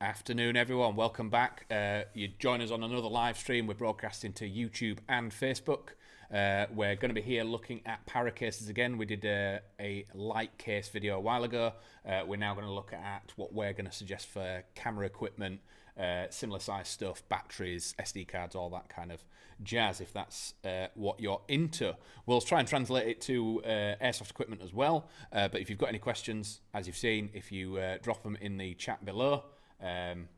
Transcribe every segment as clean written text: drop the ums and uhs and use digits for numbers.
Afternoon, everyone. Welcome back. You join us on another live stream. We're broadcasting to YouTube and Facebook. We're going to be here looking at PARRA cases again. We did a light case video a while ago. We're now going to look at what we're going to suggest for camera equipment, similar size stuff, batteries, SD cards, all that kind of jazz, if that's what you're into. We'll try and translate it to Airsoft equipment as well. But if you've got any questions, as you've seen, if you drop them in the chat below,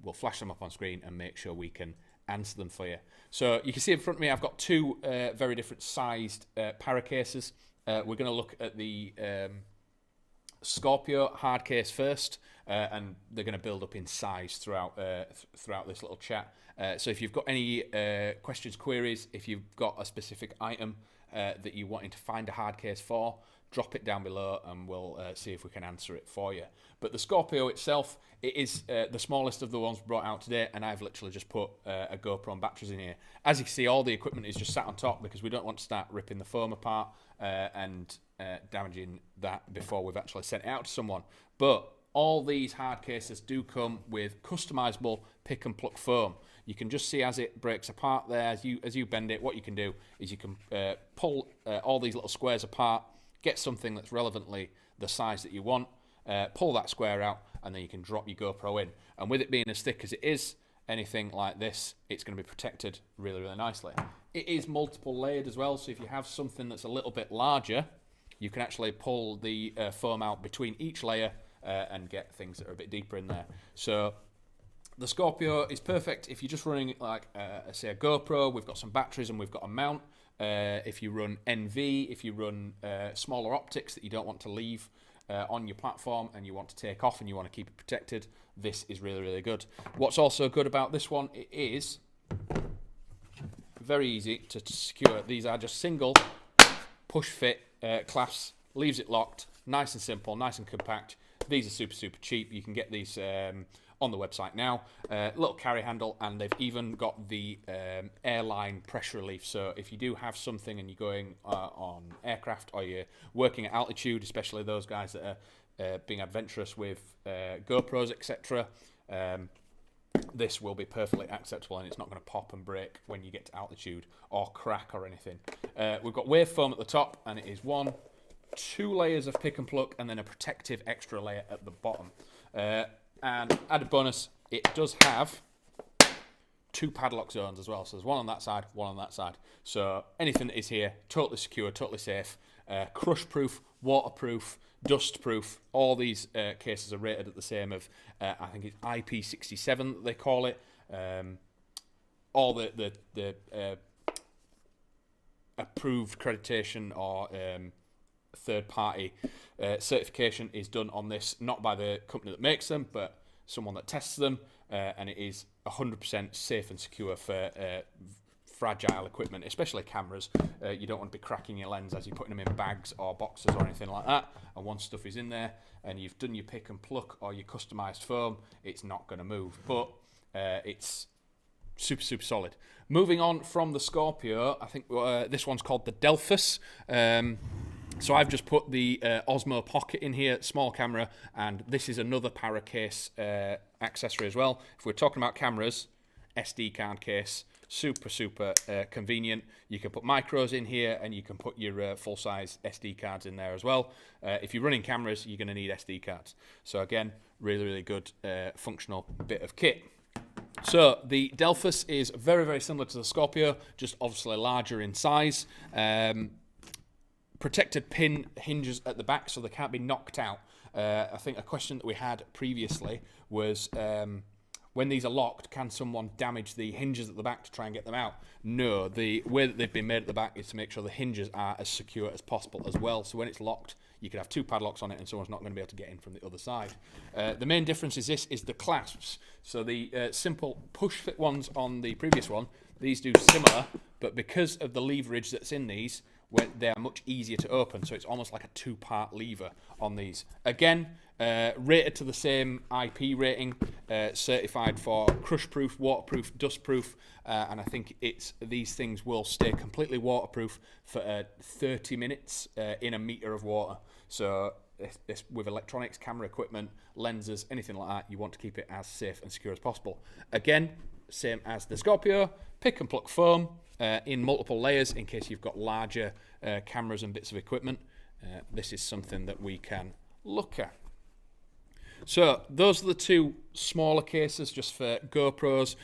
we'll flash them up on screen and make sure we can answer them for you. So you can see in front of me I've got two very different sized PARRA cases. We're going to look at the Scorpio hard case first, and they're going to build up in size throughout this little chat. So if you've got any questions, queries, if you've got a specific item that you're wanting to find a hard case for, drop it down below and we'll see if we can answer it for you. But the Scorpio itself, it is the smallest of the ones brought out today, and I've literally just put a GoPro and batteries in here. As you can see, all the equipment is just sat on top because we don't want to start ripping the foam apart and damaging that before we've actually sent it out to someone. But all these hard cases do come with customizable pick and pluck foam. You can just see as it breaks apart there, as you bend it, what you can do is you can pull all these little squares apart, get something that's relevantly the size that you want, pull that square out, and then you can drop your GoPro in. And with it being as thick as it is, anything like this, it's going to be protected really, really nicely. It is multiple layered as well, so if you have something that's a little bit larger, you can actually pull the foam out between each layer and get things that are a bit deeper in there. So the Scorpio is perfect if you're just running like, say, a GoPro. We've got some batteries and we've got a mount. If you run NV, if you run smaller optics that you don't want to leave on your platform and you want to take off and you want to keep it protected, this is really, really good. What's also good about this one, it is very easy to secure. These are just single push fit clasps, leaves it locked, nice and simple, nice and compact. These are super, super cheap. You can get these on the website now. Little carry handle, and they've even got the airline pressure relief. So if you do have something and you're going on aircraft or you're working at altitude, especially those guys that are being adventurous with GoPros, etc., this will be perfectly acceptable, and it's not going to pop and break when you get to altitude or crack or anything. We've got wave foam at the top, and it is 2 layers of pick and pluck and then a protective extra layer at the bottom. And added bonus, it does have 2 padlock zones as well. So there's one on that side, one on that side. So anything that is here, totally secure, totally safe, crush-proof, waterproof, dust-proof. All these cases are rated at the same of, I think it's IP67 that they call it. All the approved accreditation or third-party certification is done on this, not by the company that makes them, but someone that tests them, and it is 100% safe and secure for fragile equipment, especially cameras. You don't want to be cracking your lens as you're putting them in bags or boxes or anything like that, and once stuff is in there and you've done your pick and pluck or your customized foam, it's not going to move, but it's super, super solid. Moving on from the Scorpio, I think this one's called the Delphus. So I've just put the Osmo Pocket in here, small camera, and this is another PARRA case accessory as well. If we're talking about cameras, SD card case, super, super convenient. You can put micros in here, and you can put your full-size SD cards in there as well. If you're running cameras, you're going to need SD cards. So again, really, really good functional bit of kit. So the Delphus is very, very similar to the Scorpio, just obviously larger in size. Protected pin hinges at the back so they can't be knocked out. I think a question that we had previously was when these are locked, can someone damage the hinges at the back to try and get them out? No, the way that they've been made at the back is to make sure the hinges are as secure as possible as well. So when it's locked, you could have 2 padlocks on it and someone's not going to be able to get in from the other side. The main difference is the clasps. So the simple push fit ones on the previous one, these do similar, but because of the leverage that's in these, they are much easier to open, so it's almost like a 2-part lever on these. Again, rated to the same IP rating, certified for crush-proof, waterproof, dust-proof, and I think these things will stay completely waterproof for 30 minutes in a metre of water. So this with electronics, camera equipment, lenses, anything like that, you want to keep it as safe and secure as possible. Again, same as the Scorpio, pick and pluck foam in multiple layers in case you've got larger cameras and bits of equipment. This is something that we can look at. So those are the two smaller cases just for GoPros.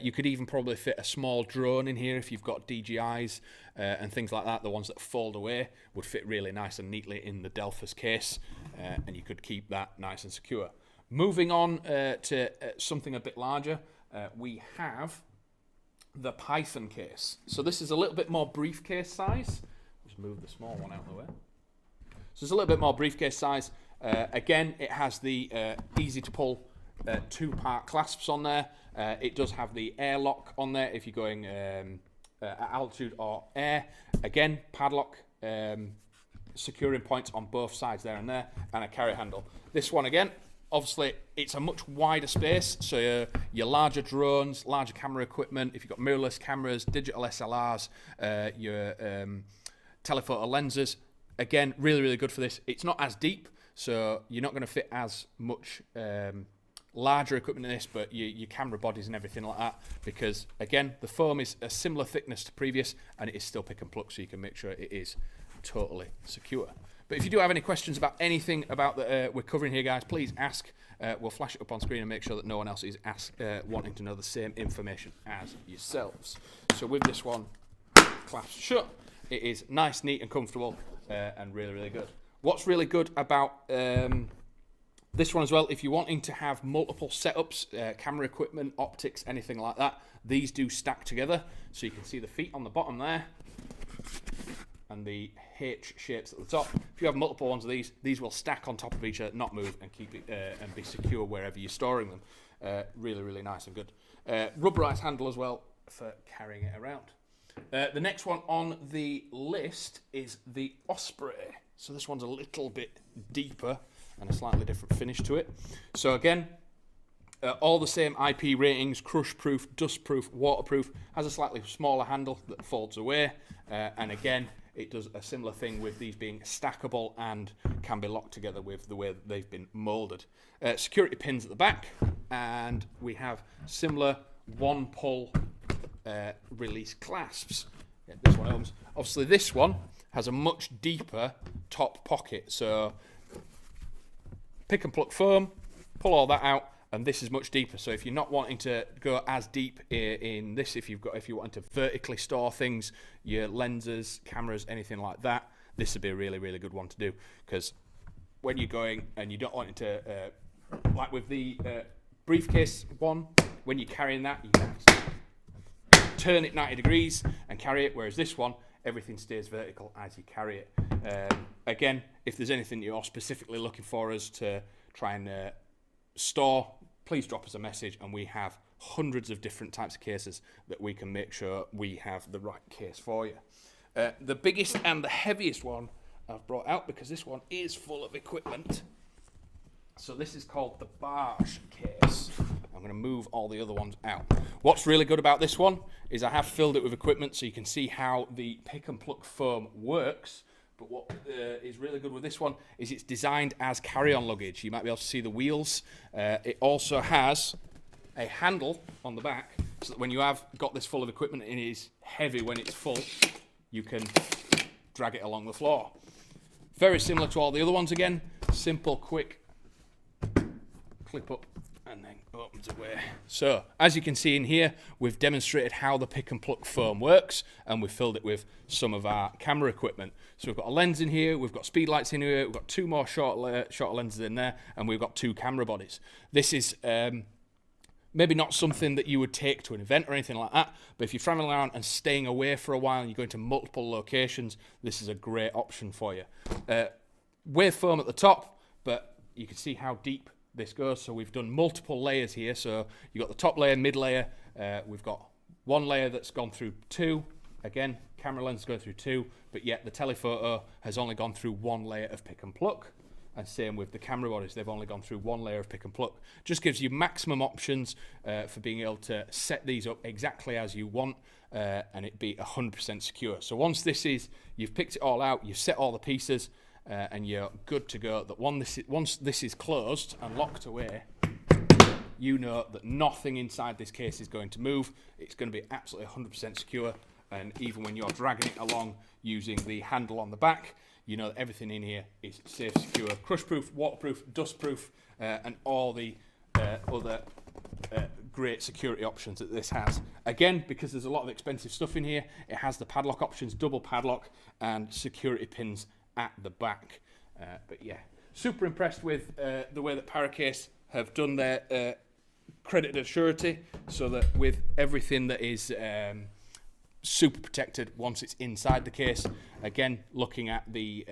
You could even probably fit a small drone in here if you've got DJIs and things like that. The ones that fold away would fit really nice and neatly in the Delphus case, and you could keep that nice and secure. Moving on to something a bit larger, we have the Python case. So this is a little bit more briefcase size. Just move the small one out of the way. So it's a little bit more briefcase size. Again, it has the easy to pull two-part clasps on there. It does have the airlock on there if you're going at altitude or air. Again, padlock, securing points on both sides there and there, and a carry handle. This one again, obviously it's a much wider space, so your larger drones, larger camera equipment, if you've got mirrorless cameras, digital SLRs, your telephoto lenses, again, really, really good for this. It's not as deep, so you're not going to fit as much larger equipment in this, but your camera bodies and everything like that, because again, the foam is a similar thickness to previous, and it is still pick and pluck, so you can make sure it is totally secure. But if you do have any questions about anything about that we're covering here, guys, please ask. We'll flash it up on screen and make sure that no one else is wanting to know the same information as yourselves. So with this one clasped shut, it is nice, neat and comfortable, and really, really good. What's really good about this one as well, if you're wanting to have multiple setups, camera equipment, optics, anything like that, these do stack together. So you can see the feet on the bottom there and the H shapes at the top. If you have multiple ones of these will stack on top of each other, not move, and keep it and be secure wherever you're storing them. Really, really nice and good. Rubberized handle as well for carrying it around. The next one on the list is the Osprey. So this one's a little bit deeper and a slightly different finish to it. So again, all the same IP ratings, crush proof, dust proof, waterproof, has a slightly smaller handle that folds away. And again, it does a similar thing with these being stackable and can be locked together with the way that they've been molded. Security pins at the back, and we have similar one pull release clasps. Get this one opens. Obviously this one has a much deeper top pocket, so pick and pluck foam, pull all that out, and this is much deeper. So if you're not wanting to go as deep in this, if you want to vertically store things, your lenses, cameras, anything like that, this would be a really, really good one to do, because when you're going and you don't want it to, like with the briefcase one, when you're carrying that, you can turn it 90 degrees and carry it, whereas this one, everything stays vertical as you carry it. Again, if there's anything you're specifically looking for us to try and store, please drop us a message, and we have hundreds of different types of cases that we can make sure we have the right case for you. The biggest and the heaviest one I've brought out, because this one is full of equipment. So this is called the Barge case. I'm going to move all the other ones out. What's really good about this one is I have filled it with equipment so you can see how the pick and pluck foam works. But what is really good with this one is it's designed as carry-on luggage. You might be able to see the wheels. It also has a handle on the back so that when you have got this full of equipment and it is heavy when it's full, you can drag it along the floor. Very similar to all the other ones again. Simple, quick, clip up and then opens away. So as you can see in here, we've demonstrated how the pick and pluck foam works, and we've filled it with some of our camera equipment. So we've got a lens in here, we've got speed lights in here, we've got two more short lenses in there, and we've got two camera bodies. This is maybe not something that you would take to an event or anything like that, but if you're traveling around and staying away for a while and you're going to multiple locations, this is a great option for you. Wave foam at the top, but you can see how deep this goes. So we've done multiple layers here. So you've got the top layer, mid layer, we've got one layer that's gone through two. Again, camera lens go through two, but yet the telephoto has only gone through one layer of pick and pluck. And same with the camera bodies, they've only gone through one layer of pick and pluck. Just gives you maximum options for being able to set these up exactly as you want, and it be 100% secure. So once this is, you've picked it all out, you've set all the pieces, and you're good to go. That once this is closed and locked away, you know that nothing inside this case is going to move. It's going to be absolutely 100% secure, and even when you're dragging it along using the handle on the back, you know that everything in here is safe, secure, crush-proof, waterproof, dust-proof, and all the other great security options that this has. Again, because there's a lot of expensive stuff in here, it has the padlock options, double padlock, and security pins at the back. But yeah, super impressed with the way that PARRA case have done their credited surety, so that with everything that is super protected once it's inside the case. Again, looking at the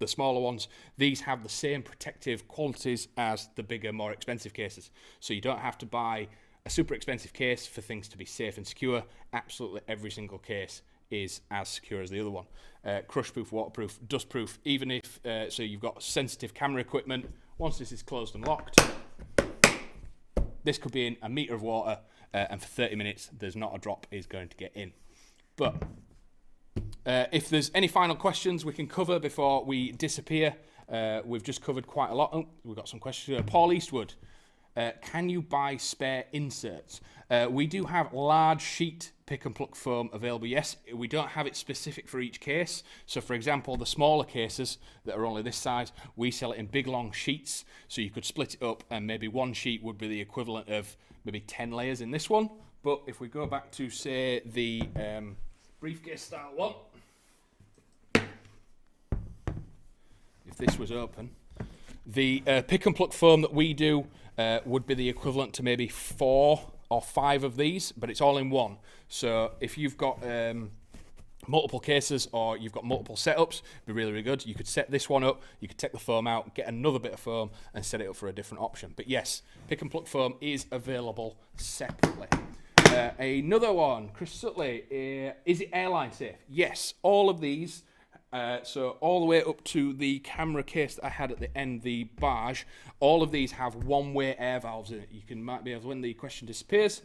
smaller ones, these have the same protective qualities as the bigger, more expensive cases. So you don't have to buy a super expensive case for things to be safe and secure. Absolutely every single case is as secure as the other one. Crush-proof, waterproof, dust-proof. Even if so you've got sensitive camera equipment, once this is closed and locked, this could be in a metre of water, and for 30 minutes there's not a drop is going to get in. But if there's any final questions we can cover before we disappear, we've just covered quite a lot. Oh, we've got some questions. Paul Eastwood, can you buy spare inserts? We do have large sheet pick and pluck foam available. Yes, we don't have it specific for each case. So for example, the smaller cases that are only this size, we sell it in big long sheets. So you could split it up, and maybe one sheet would be the equivalent of maybe 10 layers in this one. But if we go back to, say, the briefcase style one, if this was open, the pick and pluck foam that we do would be the equivalent to maybe 4 or 5 of these, but it's all in one. So if you've got multiple cases or you've got multiple setups, it'd be really, really good. You could set this one up, you could take the foam out, get another bit of foam and set it up for a different option. But yes, pick and pluck foam is available separately. Another one, Chris Sutley, is it airline safe? Yes, all of these, so all the way up to the camera case that I had at the end, the barge, all of these have one-way air valves in it. You might be able to, when the question disappears,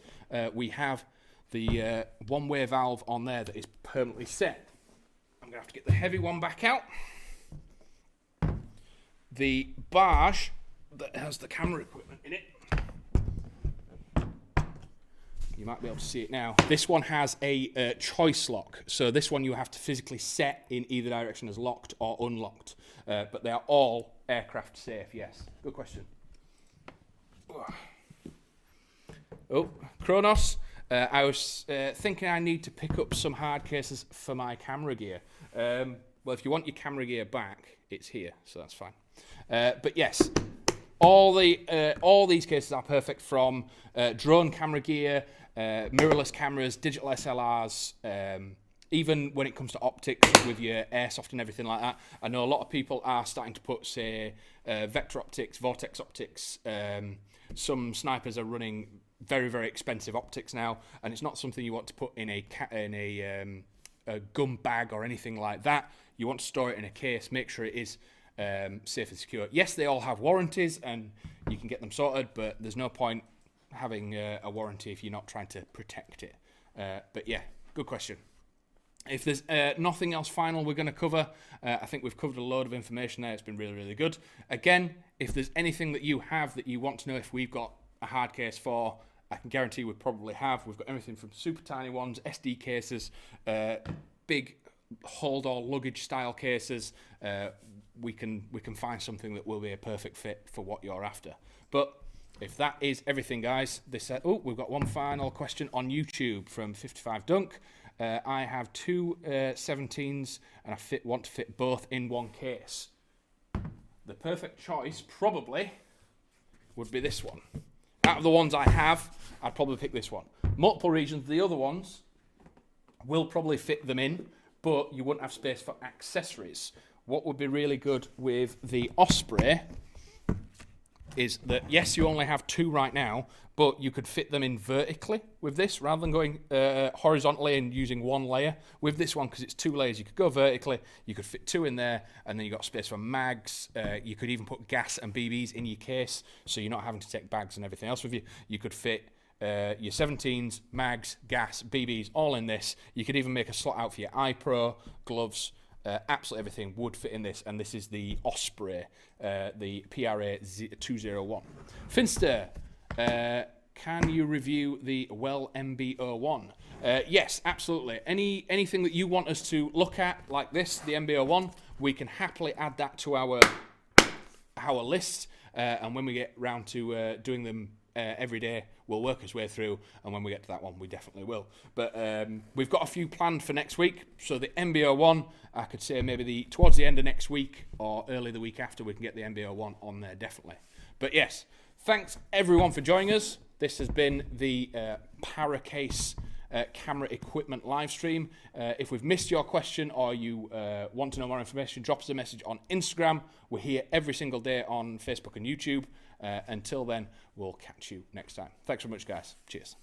we have the one-way valve on there that is permanently set. I'm going to have to get the heavy one back out. The barge that has the camera equipment in it, you might be able to see it now. This one has a choice lock. So this one you have to physically set in either direction as locked or unlocked. But they are all aircraft safe, yes. Good question. Oh, Kronos. I was thinking I need to pick up some hard cases for my camera gear. Well, if you want your camera gear back, it's here, so that's fine. But yes, all these cases are perfect, from drone camera gear, mirrorless cameras, digital SLRs, even when it comes to optics with your airsoft and everything like that. I know a lot of people are starting to put, say, vector optics, vortex optics. Some snipers are running very, very expensive optics now, and it's not something you want to put in a gun bag or anything like that. You want to store it in a case, make sure it is safe and secure. Yes, they all have warranties and you can get them sorted, but there's no point having a warranty if you're not trying to protect it. But yeah, good question. If there's nothing else final we're going to cover, I think we've covered a load of information there. It's been really, really good. Again, if there's anything that you have that you want to know if we've got a hard case for, I can guarantee we probably have. We've got everything from super tiny ones, SD cases, big hold all luggage style cases. We can find something that will be a perfect fit for what you're after. But if that is everything, guys, we've got one final question on YouTube from 55 Dunk. I have two 17s and I want to fit both in one case. The perfect choice probably would be this one. Out of the ones I have, I'd probably pick this one. Multiple regions, the other ones will probably fit them in, but you wouldn't have space for accessories. What would be really good with the Osprey is that, yes, you only have two right now, but you could fit them in vertically with this rather than going horizontally and using one layer. With this one, because it's two layers, you could go vertically, you could fit two in there, and then you got space for mags. You could even put gas and BBs in your case, so you're not having to take bags and everything else with you. You could fit your 17s, mags, gas, BBs, all in this. You could even make a slot out for your iPro, gloves, absolutely everything would fit in this, and this is the Osprey, the PARRA 201. Finster, can you review the Well MB01? Yes, absolutely. Anything that you want us to look at, like this, the MB01, we can happily add that to our list, and when we get round to doing them every day, we'll work his way through, and when we get to that one, we definitely will. But we've got a few planned for next week, so the MB01, I could say maybe towards the end of next week or early the week after, we can get the MB01 on there, definitely. But yes, thanks everyone for joining us. This has been the PARRA Case camera equipment live stream. If we've missed your question or you want to know more information, drop us a message on Instagram. We're here every single day on Facebook and YouTube. Until then, we'll catch you next time. Thanks very much, guys. Cheers.